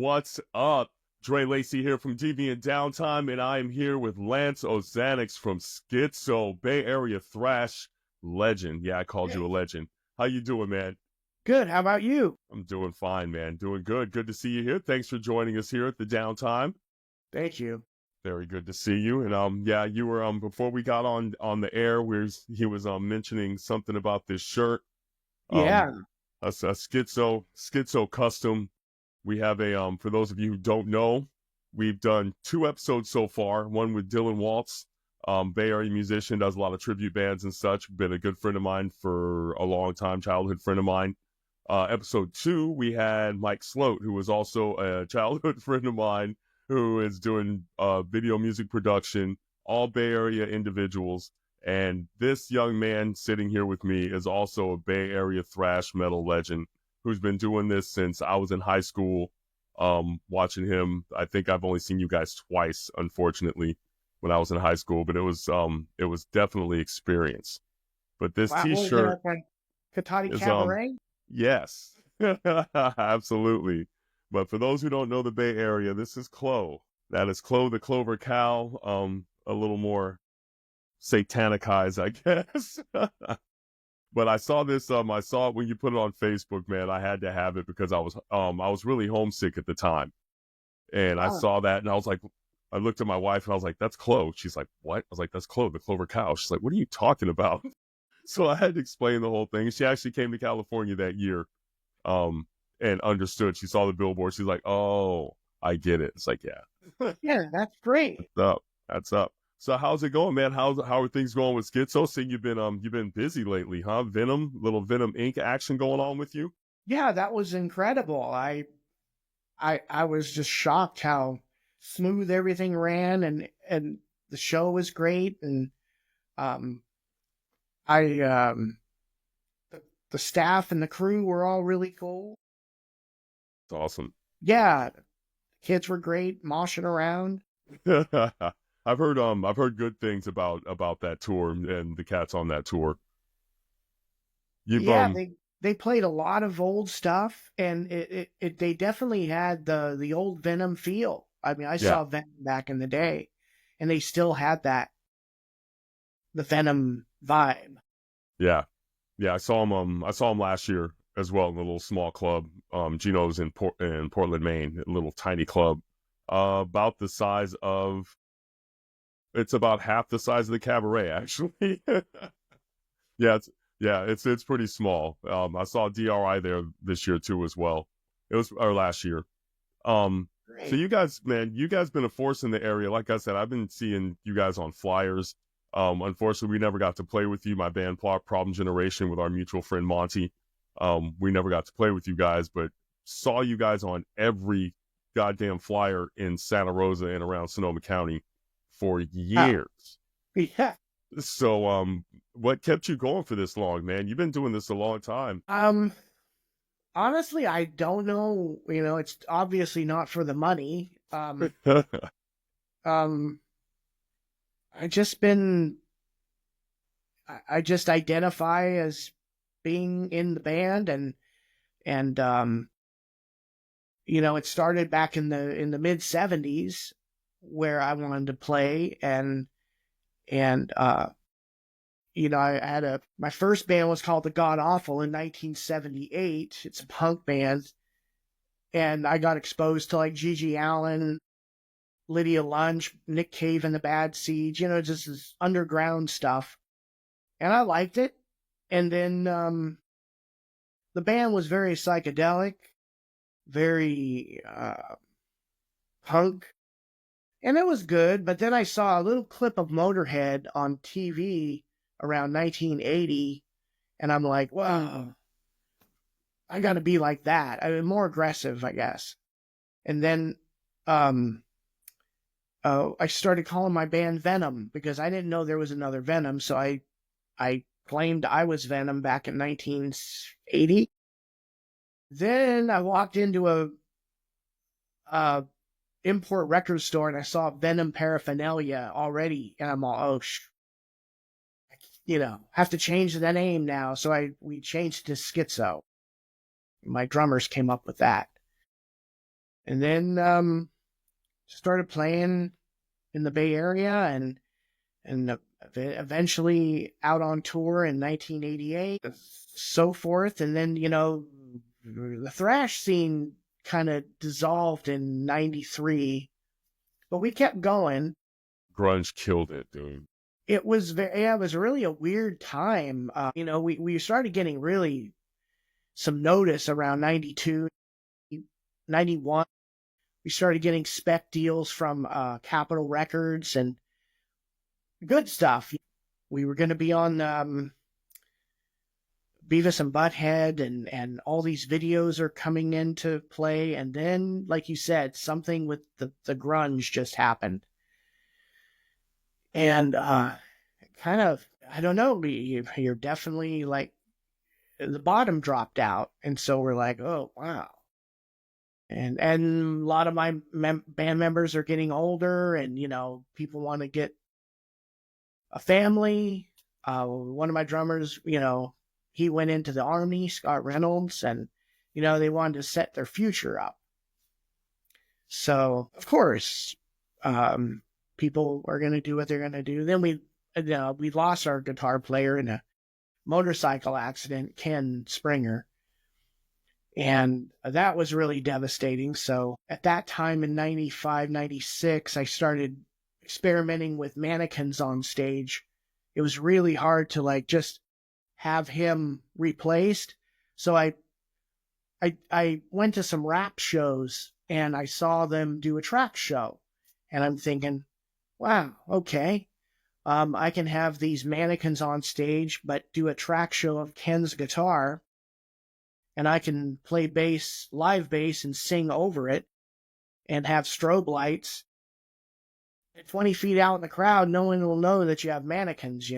What's up? Dre Lacey here from Deviant Downtime, and I am here with Lance Ozanix from Skitzo, Bay Area Thrash legend. Yeah, I called you a Hey, legend. How you doing, man? good. How about you? I'm doing fine, man. Doing good. Good to see you here. Thanks for joining us here at the Downtime. Thank you. Very good to see you. And yeah, you were before we got on the air, he was mentioning something about this shirt, um Yeah, a Skitzo custom. We have a for those of you who don't know, we've done 2 episodes so far. One with Dylan Waltz, Bay Area musician, does a lot of tribute bands and such. Been a good friend of mine for a long time, childhood friend of mine. Episode 2, we had Mike Sloat, who was also a childhood friend of mine, who is doing video music production, all Bay Area individuals. And this young man sitting here with me is also a Bay Area thrash metal legend who's been doing this since I was in high school. Watching him, I think I've only seen you guys twice, unfortunately, when I was in high school, but it was definitely experience. But this wow. What was it T-shirt at the Katati is Cabaret? yes, absolutely. But for those who don't know the Bay Area, this is Chloe. That is Chloe the Clover Cow. A little more satanicized, I guess. But I saw this, I saw it when you put it on Facebook, man. I had to have it because I was really homesick at the time. And I Oh, saw that and I was like, I looked at my wife and I was like, that's Chloe. She's like, what? I was like, that's Chloe, the Clover Cow. She's like, what are you talking about? So I had to explain the whole thing. She actually came to California that year, and understood. She saw the billboard. She's like, oh, I get it. It's like, yeah, yeah, that's great. that's up. That's up. So how's it going, man? How are things going with Skitzo? So you've been busy lately, huh? Little Venom Inc. action going on with you? Yeah, that was incredible. I was just shocked how smooth everything ran, and the show was great, and um, I the staff and the crew were all really cool. It's awesome. Yeah, kids were great, moshing around. I've heard good things about that tour and the cats on that tour. You've Yeah, they played a lot of old stuff, and they definitely had the old Venom feel. I mean, I yeah, saw Venom back in the day, and they still had the Venom vibe. yeah. Yeah, I saw him last year as well in a little small club. Gino's in Portland, Maine, a little tiny club. About the size of it's about half the size of the cabaret, actually. Yeah, it's pretty small. I saw DRI there this year too as well. It was or last year. So Great. you guys, man, you guys been a force in the area. Like I said, I've been seeing you guys on flyers. Unfortunately, we never got to play with you. My band, Problem Generation, with our mutual friend Monty. We never got to play with you guys, but saw you guys on every goddamn flyer in Santa Rosa and around Sonoma County for Oh, years. yeah. So, what kept you going for this long, man? You've been doing this a long time. Um. Honestly, I don't know. You know, it's obviously not for the money. Um. I just been. I just identify as being in the band, and it started back in the mid-70s where I wanted to play, and I had my first band was called the God Awful in 1978. It's a punk band, and I got exposed to like Gigi Allen, Lydia Lunch, Nick Cave and the Bad Seeds, just this underground stuff, and I liked it. And then the band was very psychedelic, very punk, and it was good. But then I saw a little clip of Motorhead on TV around 1980, and I'm like, whoa, I got to be like that. I mean, more aggressive, I guess. And then um, I started calling my band Venom because I didn't know there was another Venom, so I claimed I was Venom back in 1980. Then I walked into a import record store and I saw Venom paraphernalia already, and I'm all, oh, have to change the name now. So we changed to Skitzo. My drummers came up with that. And then started playing in the Bay Area and eventually out on tour in 1988, so forth. And then, the thrash scene kind of dissolved in 93, but we kept going. Grunge killed it, dude. It was it was really a weird time. We started getting really some notice around 92, 91. We started getting spec deals from Capitol Records and good stuff. We were going to be on Beavis and Butthead, and all these videos are coming into play. And then, like you said, something with the grunge just happened. And kind of, I don't know, you're definitely like, the bottom dropped out. And so we're like, oh, wow. And a lot of my band members are getting older, and, people want to get a family. One of my drummers, he went into the Army, Scott Reynolds, and, they wanted to set their future up. So, of course, people are going to do what they're going to do. Then we lost our guitar player in a motorcycle accident, Ken Springer. And that was really devastating. So at that time in 95, 96, I started experimenting with mannequins on stage. It was really hard to just have him replaced. So I went to some rap shows and I saw them do a track show. And I'm thinking, wow, okay. I can have these mannequins on stage, but do a track show of Ken's guitar. And I can play bass, live bass, and sing over it, and have strobe lights. At 20 feet out in the crowd, no one will know that you have mannequins,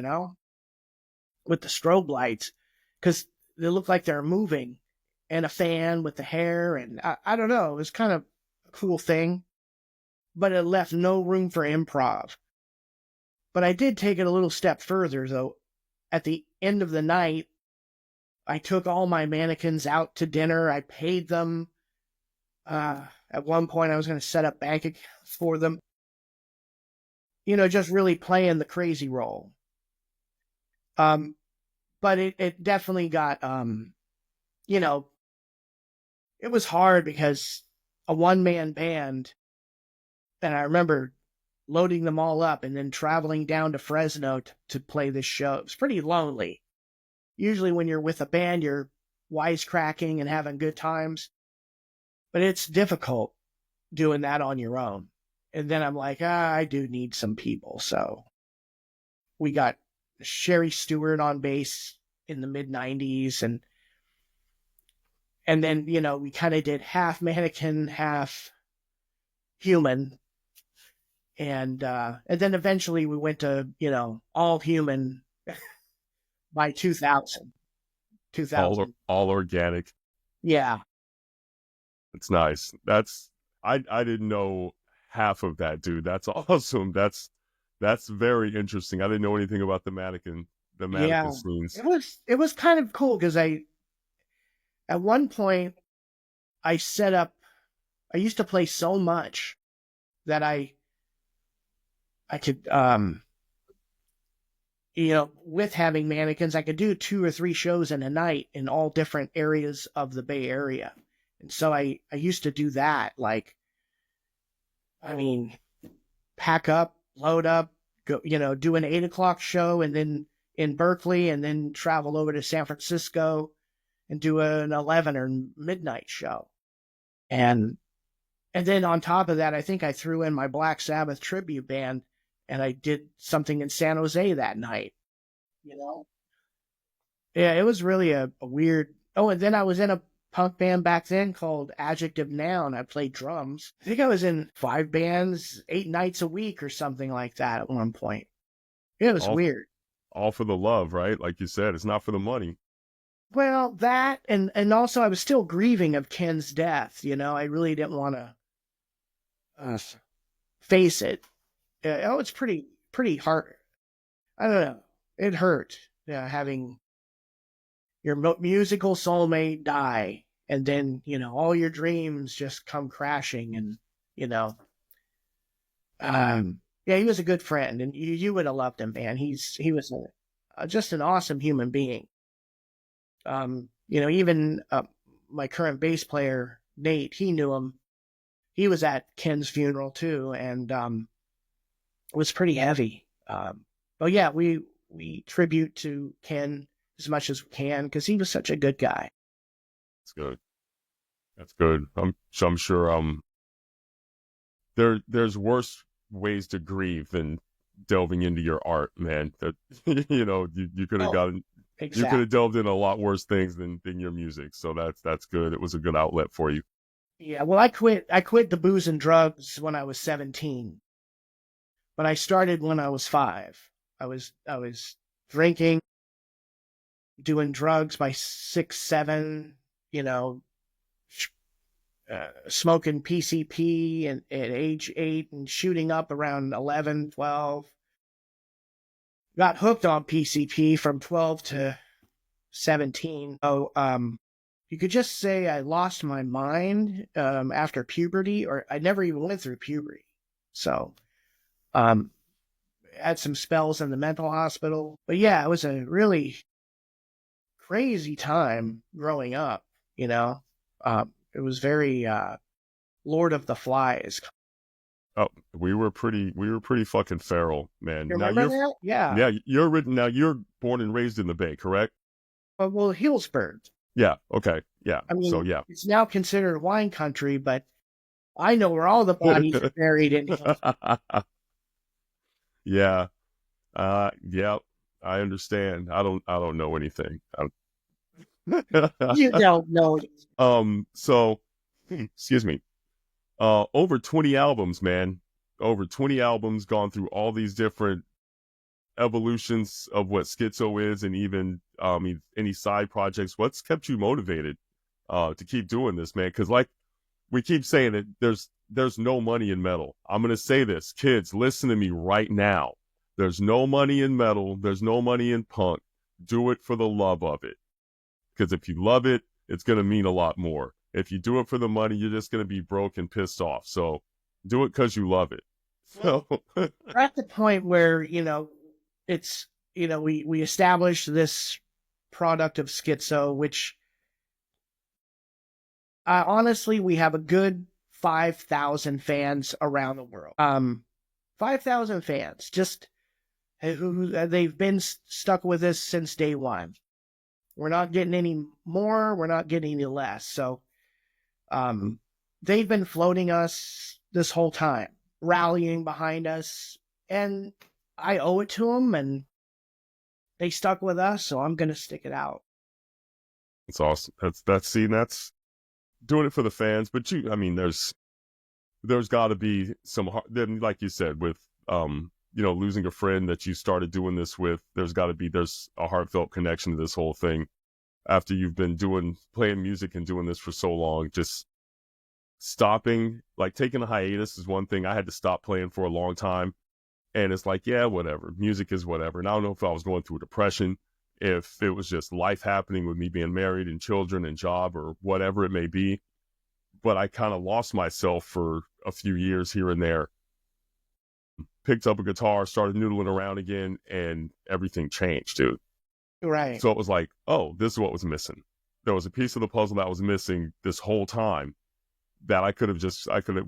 with the strobe lights, because they look like they're moving, and a fan with the hair, and I don't know, it was kind of a cool thing, but it left no room for improv. But I did take it a little step further, though. At the end of the night, I took all my mannequins out to dinner. I paid them. At one point, I was going to set up bank accounts for them. Just really playing the crazy role. But it definitely got, it was hard because a one-man band, and I remember loading them all up and then traveling down to Fresno to play this show. It was pretty lonely. Usually when you're with a band, you're wisecracking and having good times. But it's difficult doing that on your own. And then I'm like, I do need some people. So we got Sherry Stewart on bass in the mid-90s. And then, we kind of did half mannequin, half human. And then eventually we went to, all human by 2000. All organic. Yeah. It's nice. I didn't know half of that, dude. That's awesome. That's very interesting. I didn't know anything about the mannequin scenes. It was kind of cool because at one point I used to play so much that I could with having mannequins, I could do 2 or 3 shows in a night in all different areas of the Bay Area. And so I used to do that. Pack up, load up, go, do an 8 o'clock show and then in Berkeley, and then travel over to San Francisco and do an 11 or midnight show. And then on top of that, I think I threw in my Black Sabbath tribute band, and I did something in San Jose that night, Yeah, it was really a weird... Oh, and then I was in a punk band back then called Adjective Noun. I played drums. I think I was in 5 bands, 8 nights a week or something like that at one point. It was weird. All for the love, right? Like you said, it's not for the money. Well, that, and also I was still grieving of Ken's death, I really didn't want to face it. It's pretty hard. I don't know. It hurt having your musical soulmate die, and then, all your dreams just come crashing. And, yeah, he was a good friend, and you would have loved him, man. He was just an awesome human being. Even my current bass player, Nate, he knew him. He was at Ken's funeral too, and it was pretty heavy. But yeah, we tribute to Ken as much as we can because he was such a good guy. That's good. That's good. I'm sure there's worse ways to grieve than delving into your art, man. That you could have gotten. Exactly. You could have delved into a lot worse things than your music. So that's good. It was a good outlet for you. Yeah, well, I quit the booze and drugs when I was 17. But I started when I was 5. I was drinking, doing drugs by 6, 7, smoking PCP at age 8 and shooting up around 11, 12. Got hooked on PCP from 12 to 17. So, you could just say I lost my mind after puberty, or I never even went through puberty. So, had some spells in the mental hospital. But yeah, it was a really crazy time growing up, It was very Lord of the Flies. Oh, we were pretty fucking feral, man. You remember that? Yeah. Yeah, you're born and raised in the Bay, correct? Well, Hillsburg. Yeah, okay. Yeah. I mean, so yeah. It's now considered wine country, but I know where all the bodies are buried in. Yeah. Yeah, I understand. I don't know anything. You don't know. So, excuse me. Over 20 albums, man. Over 20 albums, gone through all these different evolutions of what Skitzo is, and even any side projects. What's kept you motivated to keep doing this, man? Because like we keep saying it, there's no money in metal. I'm gonna say this, kids, listen to me right now. There's no money in metal. There's no money in punk. Do it for the love of it. Because if you love it, it's gonna mean a lot more. If you do it for the money, you're just gonna be broke and pissed off. So do it because you love it. So we're at the point where it's we established this product of Skitzo, which honestly we have a good 5,000 fans around the world. 5,000 fans, just who they've been stuck with us since day one. We're not getting any more. We're not getting any less. So, they've been floating us this whole time, rallying behind us, and I owe it to them, and they stuck with us, so I'm going to stick it out. It's awesome. That's doing it for the fans. But there's got to be some then, like you said, with losing a friend that you started doing this with. There's a heartfelt connection to this whole thing. After you've been playing music and doing this for so long, just stopping, like taking a hiatus is one thing. I had to stop playing for a long time. And it's like, yeah, whatever. Music is whatever. And I don't know if I was going through a depression, if it was just life happening with me being married and children and job or whatever it may be. But I kind of lost myself for a few years here and there. Picked up a guitar, started noodling around again, and everything changed, dude. Right. So it was like, oh, this is what was missing. There was a piece of the puzzle that was missing this whole time that I could have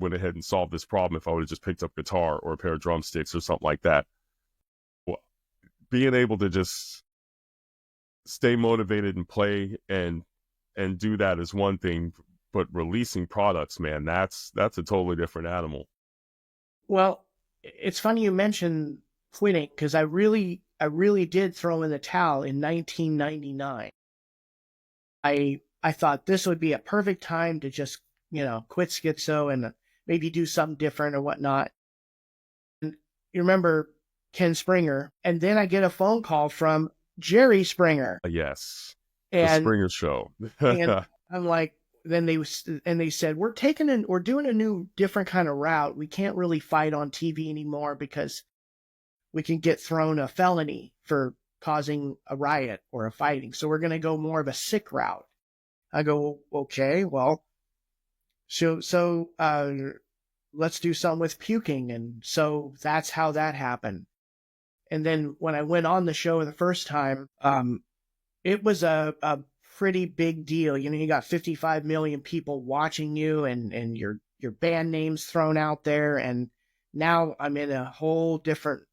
went ahead and solved this problem if I would have just picked up guitar or a pair of drumsticks or something like that. Well, being able to just stay motivated and play and do that is one thing, but releasing products, man, that's a totally different animal. Well, it's funny you mentioned quitting, because I really did throw in the towel in 1999. I thought this would be a perfect time to just quit Skitzo and maybe do something different or whatnot. And you remember Ken Springer, and then I get a phone call from Jerry Springer. Yes, and the Springer Show. And I'm like, they said, we're doing a new different kind of route. We can't really fight on TV anymore because we can get thrown a felony for causing a riot or a fighting. So we're going to go more of a sick route. I go, okay, well, so let's do something with puking. And so that's how that happened. And then when I went on the show the first time, it was a pretty big deal. You know, you got 55 million people watching you, and your band name's thrown out there. And now I'm in a whole different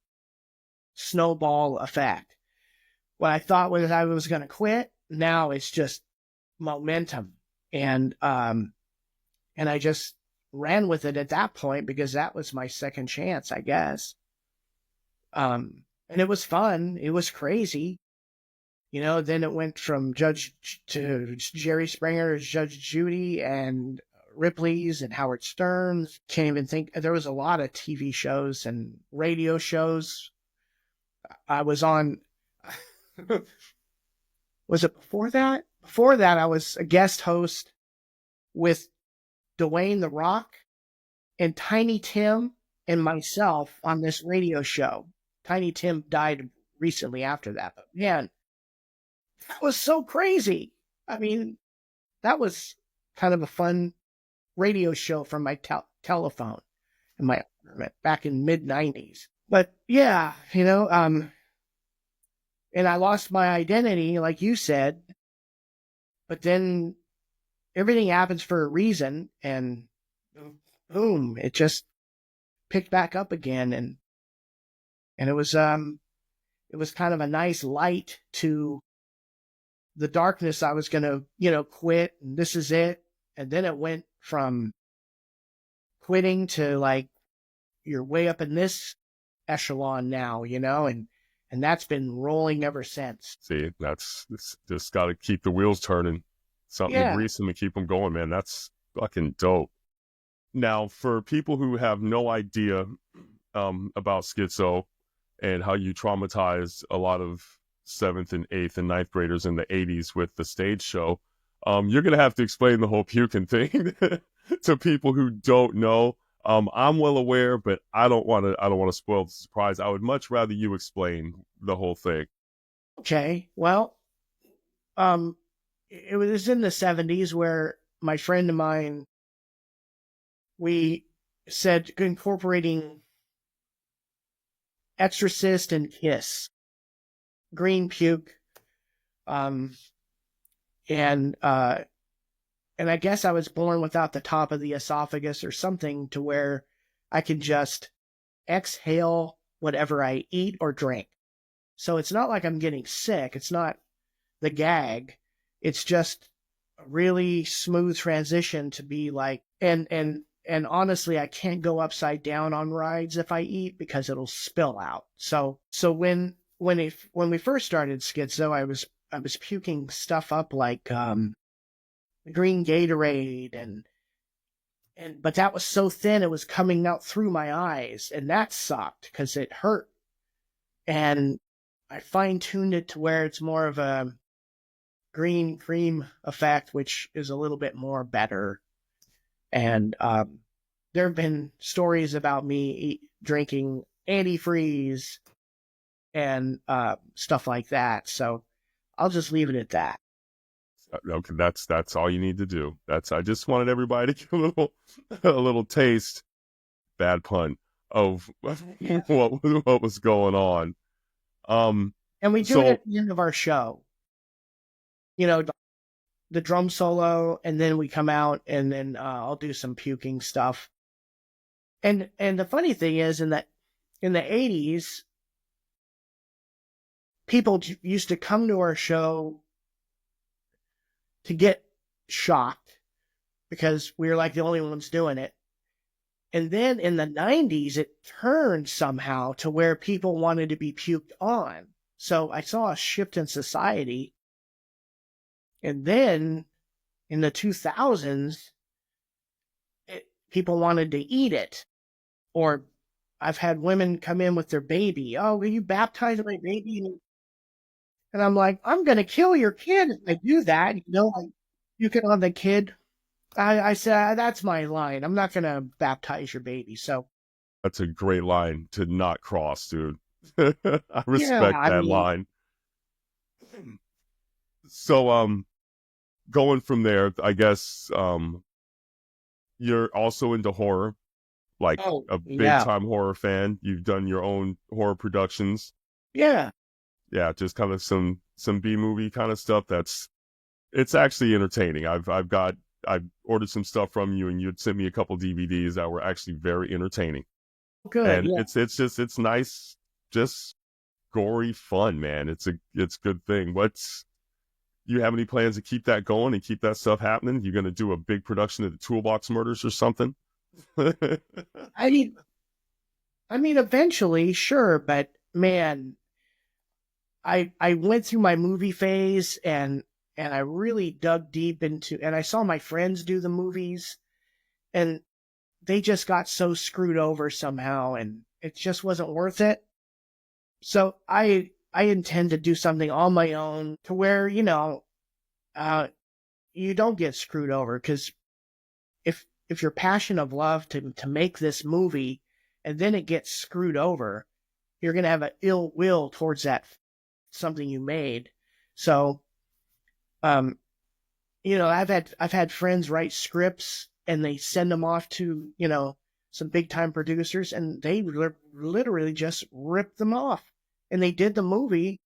snowball effect. What I thought was I was going to quit, now it's just momentum. And I just ran with it at that point because that was my second chance, I guess. And it was fun. It was crazy. You know, then it went from Judge to Jerry Springer's Judge Judy and Ripley's and Howard Stern's. Can't even think. There was a lot of TV shows and radio shows. I was on. Was it before that? Before that, I was a guest host with Dwayne The Rock and Tiny Tim and myself on this radio show. Tiny Tim died recently after that, but man, that was so crazy. I mean, that was kind of a fun radio show from my telephone in my apartment back in mid-90s. But yeah, you know, and I lost my identity, like you said, but then everything happens for a reason, and boom, it just picked back up again, and it was kind of a nice light to the darkness. I was gonna, you know, quit, and this is it. And then it went from quitting to like, you're way up in this echelon now, you know, and that's been rolling ever since. See, it's just got to keep the wheels turning, something to grease them and keep them going, man. That's fucking dope. Now, for people who have no idea about Skitzo and how you traumatized a lot of 7th and 8th and 9th graders in the 80s with the stage show, you're going to have to explain the whole puking thing to people who don't know. I'm well aware, but I don't want to spoil the surprise. I would much rather you explain the whole thing. Okay. Well, it was in the 70s where my friend of mine, we said incorporating Exorcist and Kiss, green puke, and I guess I was born without the top of the esophagus or something to where I can just exhale whatever I eat or drink. So it's not like I'm getting sick. It's not the gag. It's just a really smooth transition to be like, and honestly, I can't go upside down on rides if I eat because it'll spill out. So when we first started Skitzo, I was puking stuff up like green Gatorade but that was so thin it was coming out through my eyes, and that sucked because it hurt. And I fine-tuned it to where it's more of a green cream effect, which is a little bit more better. And there have been stories about me drinking antifreeze and stuff like that. So I'll just leave it at that. Okay, that's all you need to do. I just wanted everybody to get a little taste, bad pun, of what was going on. And we do it at the end of our show. You know, the drum solo, and then we come out, and then I'll do some puking stuff. And the funny thing is, in the 80s, people used to come to our show to get shocked because we were like the only ones doing it. And then in the 90s, it turned somehow to where people wanted to be puked on. So I saw a shift in society. And then in the 2000s, people wanted to eat it. Or I've had women come in with their baby. Oh, will you baptize my baby? And I'm like, I'm going to kill your kid if I do that. You know, like, you can have the kid. I said, that's my line. I'm not going to baptize your baby. So that's a great line to not cross, dude. I respect that line. So, going from there, I guess you're also into horror, like Oh, a big yeah. time horror fan. You've done your own horror productions. Yeah. Yeah, just kind of some B movie kind of stuff. It's actually entertaining. I've ordered some stuff from you, and you'd sent me a couple DVDs that were actually very entertaining. Good. And Yeah. it's nice, just gory fun, man. It's a good thing. You have any plans to keep that going and keep that stuff happening? You're gonna do a big production of the Toolbox Murders or something? I mean, eventually, sure, but man, I went through my movie phase and I really dug deep into, and I saw my friends do the movies, and they just got so screwed over somehow, and it just wasn't worth it. So I intend to do something on my own to where, you don't get screwed over, because if your passion of love to make this movie and then it gets screwed over, you're gonna have an ill will towards that something you made. So, um, I've had friends write scripts and they send them off to, some big time producers, and they literally just rip them off. And they did the movie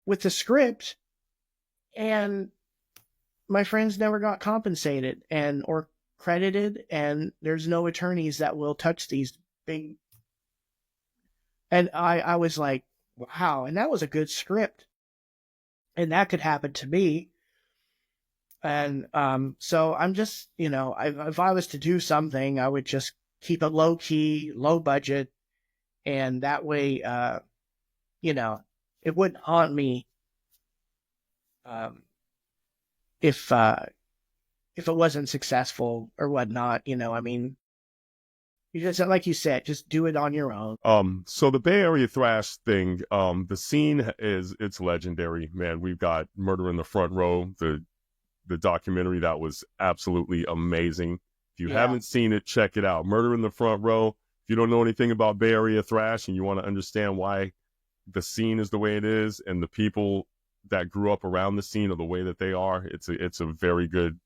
with the script, and my friends never got compensated or credited, and there's no attorneys that will touch these big. And I was like, wow, and that was a good script, and that could happen to me. And so I'm just, if I was to do something, I would just keep it low key, low budget, and that way, you know, it wouldn't haunt me um, if it wasn't successful or whatnot. I mean, you just, like you said, just do it on your own. So the Bay Area thrash thing, the scene it's legendary, man. We've got Murder in the Front Row, the documentary that was absolutely amazing. If you Yeah. haven't seen it, check it out. Murder in the Front Row. If you don't know anything about Bay Area thrash and you want to understand why the scene is the way it is and the people that grew up around the scene are the way that they are, it's a very good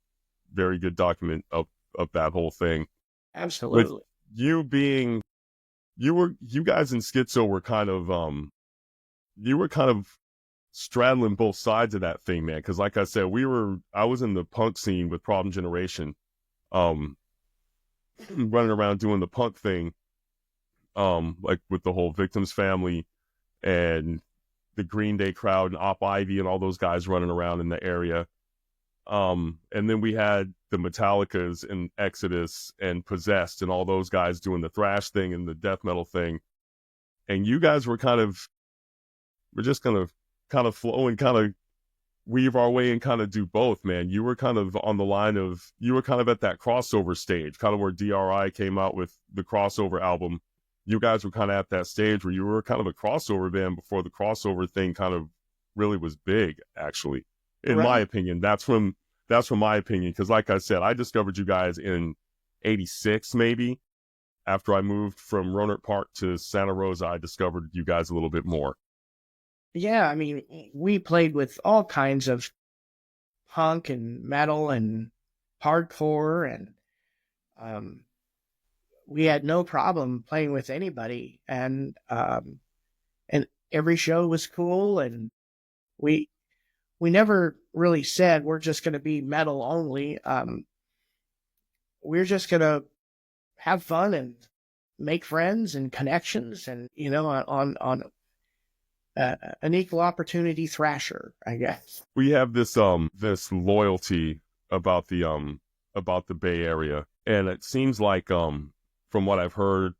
document of that whole thing. Absolutely. With you being you guys in Skitzo were kind of straddling both sides of that thing, man. Because like I said, I was in the punk scene with Problem Generation, running around doing the punk thing, like with the whole Victims Family and the Green Day crowd and Op Ivy and all those guys running around in the area. And then we had the Metallicas and Exodus and Possessed and all those guys doing the thrash thing and the death metal thing. And you guys we're just gonna kind of flow and kind of weave our way and kind of do both, man. You were kind of on the line of, you were kind of at that crossover stage, kind of where DRI came out with the crossover album. You guys were kind of at that stage where you were kind of a crossover band before the crossover thing kind of really was big, actually. In Right. my opinion, that's from my opinion. Cause like I said, I discovered you guys in 86, maybe. After I moved from Roanoke Park to Santa Rosa, I discovered you guys a little bit more. Yeah, I mean, we played with all kinds of punk and metal and hardcore, and we had no problem playing with anybody, and every show was cool, and we never really said we're just going to be metal only. We're just going to have fun and make friends and connections, and on an equal opportunity thrasher, I guess. We have this loyalty about the Bay Area, and it seems like from what I've heard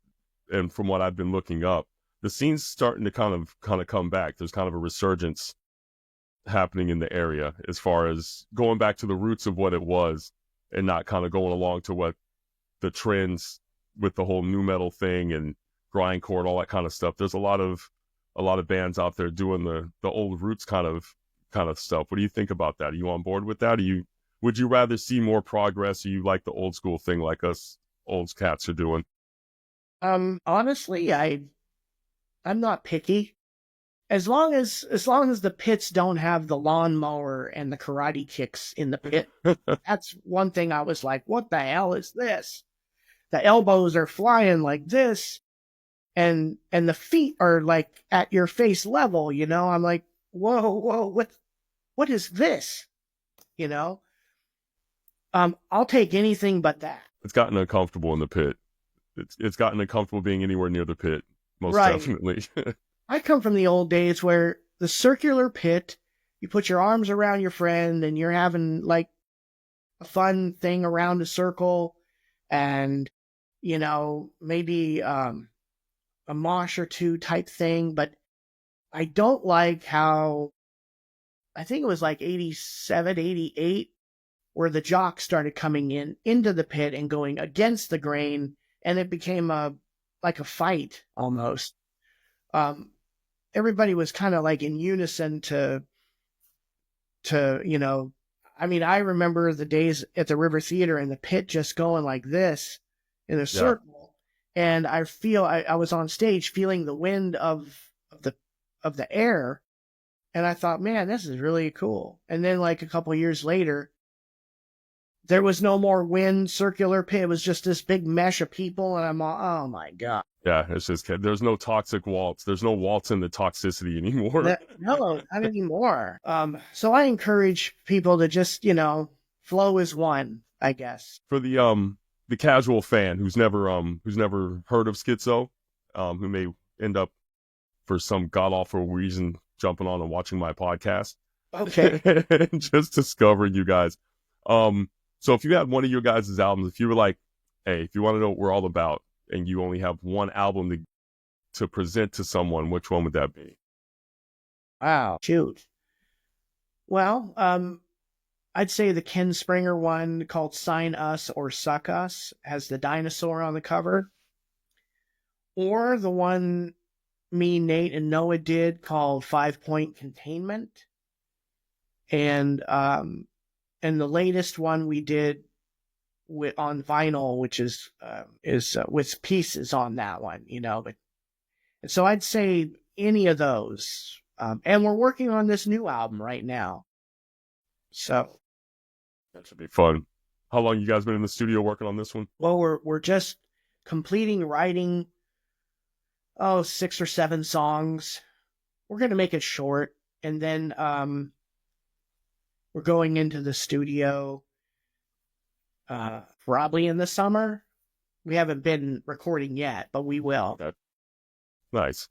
and from what I've been looking up, the scene's starting to kind of come back. There's kind of a resurgence happening in the area as far as going back to the roots of what it was and not kind of going along to what the trends with the whole nu metal thing and grindcore and all that kind of stuff. There's a lot of bands out there doing the old roots kind of stuff. What do you think about that? Are you on board with that? Would you rather see more progress, or you like the old school thing like us old cats are doing? Honestly, I'm not picky. as long as the pits don't have the lawnmower and the karate kicks in the pit, that's one thing I was like, what the hell is this? The elbows are flying like this, and the feet are like at your face level, you know? I'm like, whoa, what is this? You know? I'll take anything but that. It's gotten uncomfortable in the pit. It's gotten uncomfortable being anywhere near the pit, most Right. definitely. I come from the old days where the circular pit, you put your arms around your friend and you're having like a fun thing around a circle, and, you know, maybe a mosh or two type thing. But I don't like how, I think it was like 87, 88, where the jocks started coming into the pit and going against the grain, and it became like a fight almost. Everybody was kind of like in unison to, you know, I mean, I remember the days at the River Theater and the pit just going like this in a circle. And I feel I was on stage feeling the wind of the air. And I thought, man, this is really cool. And then like a couple years later, there was no more wind circular pit. It was just this big mesh of people. And I'm all, oh my God. Yeah, it's just, there's no toxic waltz. There's no waltz in the toxicity anymore. No, not anymore. So I encourage people to just, you know, flow is one, I guess. For the casual fan who's never heard of Skitzo, who may end up for some god awful reason jumping on and watching my podcast. Okay. And just discovering you guys. So if you had one of your guys' albums, if you were like, hey, if you want to know what we're all about, and you only have one album to present to someone, which one would that be? Wow, shoot. Well, I'd say the Ken Springer one called Sign Us or Suck Us has the dinosaur on the cover. Or the one me, Nate, and Noah did called 5 Point Containment. And the latest one we did on vinyl, which is with pieces on that one, you know. But and so I'd say any of those. And we're working on this new album right now, so that should be fun. How long you guys been in the studio working on this one? Well, we're just completing writing 6 or 7 songs. We're gonna make it short, and then we're going into the studio probably in the summer. We haven't been recording yet, but we will. Okay. Nice.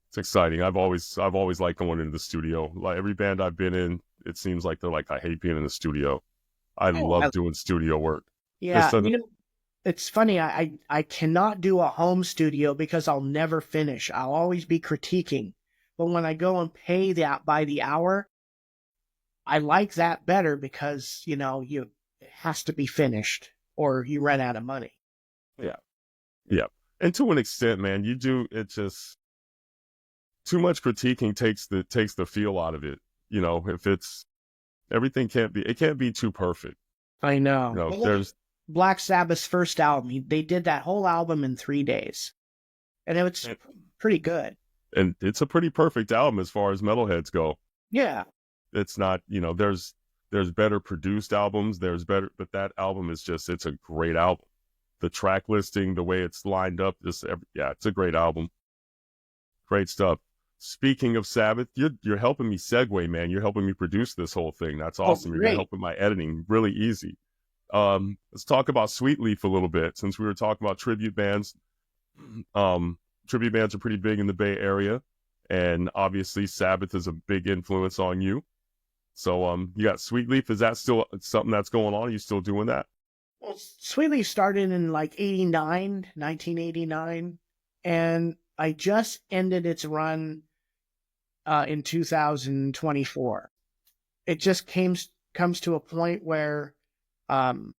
It's exciting. I've always liked going into the studio. Like every band I've been in, it seems like they're like, I hate being in the studio. I love doing studio work. Yeah, you know, it's funny. I cannot do a home studio because I'll never finish. I'll always be critiquing. But when I go and pay by the hour, I like that better because, you know, it has to be finished or you run out of money. Yeah. Yeah. And to an extent, man, it just too much critiquing takes the feel out of it. You know, if everything can't be too perfect. I know. You know, well, there's Black Sabbath's first album. They did that whole album in 3 days. And it was pretty good. And it's a pretty perfect album as far as metalheads go. Yeah. It's not, you know, there's better produced albums, but that album is just, it's a great album. The track listing, the way it's lined up, it's a great album. Great stuff. Speaking of Sabbath, you're helping me segue, man. You're helping me produce this whole thing. That's awesome. You're helping my editing really easy. Let's talk about Sweetleaf a little bit, since we were talking about tribute bands. Tribute bands are pretty big in the Bay Area, and obviously Sabbath is a big influence on you. So you got Sweetleaf. Is that still something that's going on? Are you still doing that? Well, Sweetleaf started in like 1989, and I just ended its run in 2024. It just comes to a point where, number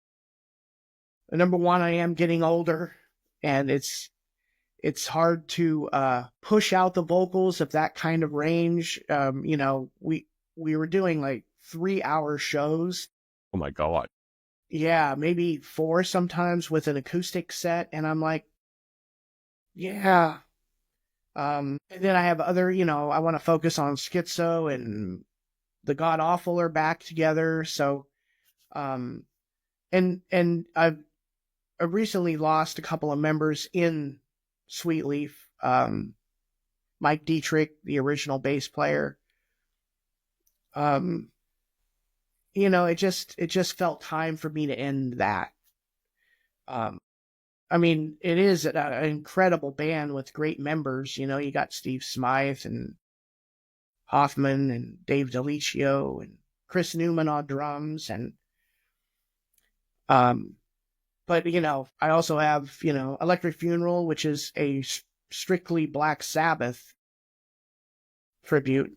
one, I am getting older, and it's hard to push out the vocals of that kind of range. You know, we were doing like 3-hour shows. Oh my God. Yeah, maybe 4 sometimes with an acoustic set. And I'm like, yeah, And then I have other, I want to focus on Skitzo and the God Awful are back together. So, and I recently lost a couple of members in Sweetleaf. Mike Dietrich, the original bass player. It just felt time for me to end that. I mean, it is an incredible band with great members. You got Steve Smythe and Hoffman and Dave Delicio and Chris Newman on drums. And, but, I also have, Electric Funeral, which is a strictly Black Sabbath tribute.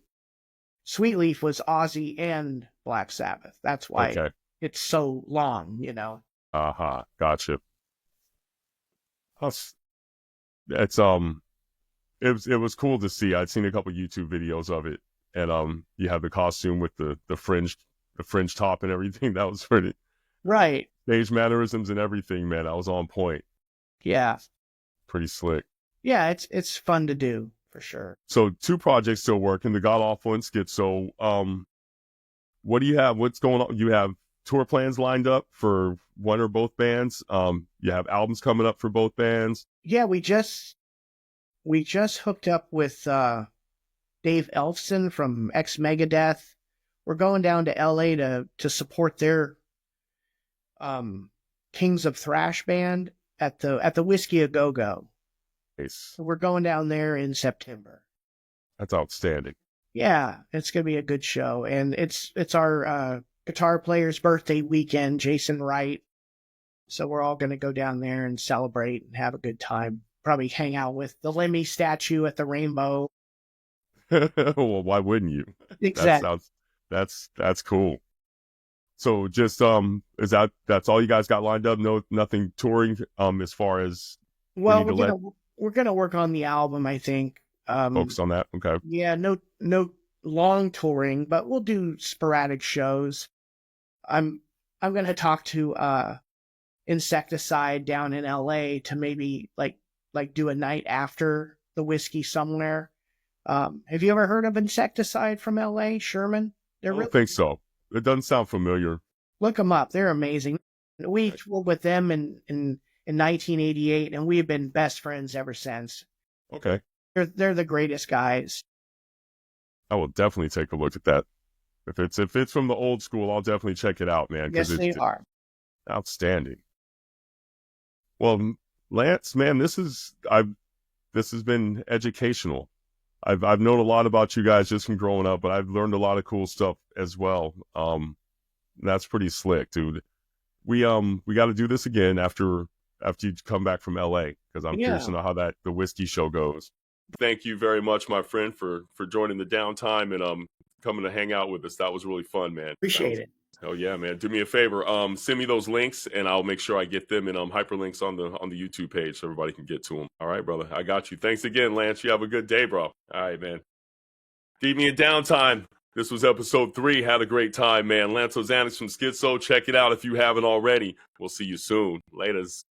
Sweetleaf was Ozzy and Black Sabbath. That's why it's so long, Uh-huh. Gotcha. It's it was cool to see. I'd seen a couple YouTube videos of it, and you have the costume with the fringe top and everything. That was pretty right. Stage mannerisms and everything, man. I was on point. Yeah. Pretty slick. Yeah, it's fun to do for sure. So 2 projects still working, the God Awful and Skitzo. What do you have? What's going on? You have tour plans lined up for one or both bands? You have albums coming up for both bands? Yeah, we just hooked up with Dave Elfson from ex Megadeth. We're going down to LA to support their Kings of Thrash band at the Whiskey A Go Go. Nice. So we're going down there in September. That's outstanding. Yeah, it's gonna be a good show, and it's our guitar player's birthday weekend, Jason Wright. So we're all gonna go down there and celebrate and have a good time. Probably hang out with the Lemmy statue at the Rainbow. Well, why wouldn't you? Exactly. That's cool. So just that's all you guys got lined up? No, nothing touring as far as we're gonna work on the album, I think. Focus on that. Okay. Yeah, no long touring, but we'll do sporadic shows. I'm gonna talk to Insecticide down in LA to maybe like do a night after the Whiskey somewhere. Have you ever heard of Insecticide from LA, Sherman? I don't think so. It doesn't sound familiar. Look them up. They're amazing. We toured with them in 1988, and we've been best friends ever since. Okay. They're the greatest guys. I will definitely take a look at that. If it's from the old school, I'll definitely check it out, man. Yes, they are. Outstanding. Well, Lance, man, this has been educational. I've known a lot about you guys just from growing up, but I've learned a lot of cool stuff as well. That's pretty slick, dude. We got to do this again after you come back from LA, because I'm curious to know how the whiskey show goes. Thank you very much, my friend, for joining the downtime and coming to hang out with us. That was really fun, man. Appreciate it. Hell yeah, man. Do me a favor. Send me those links and I'll make sure I get them in hyperlinks on the YouTube page so everybody can get to them. All right, brother. I got you. Thanks again, Lance. You have a good day, bro. All right, man. Deviant Downtime. This was episode 3. Had a great time, man. Lance Ozanix from Skitzo. Check it out if you haven't already. We'll see you soon. Laters.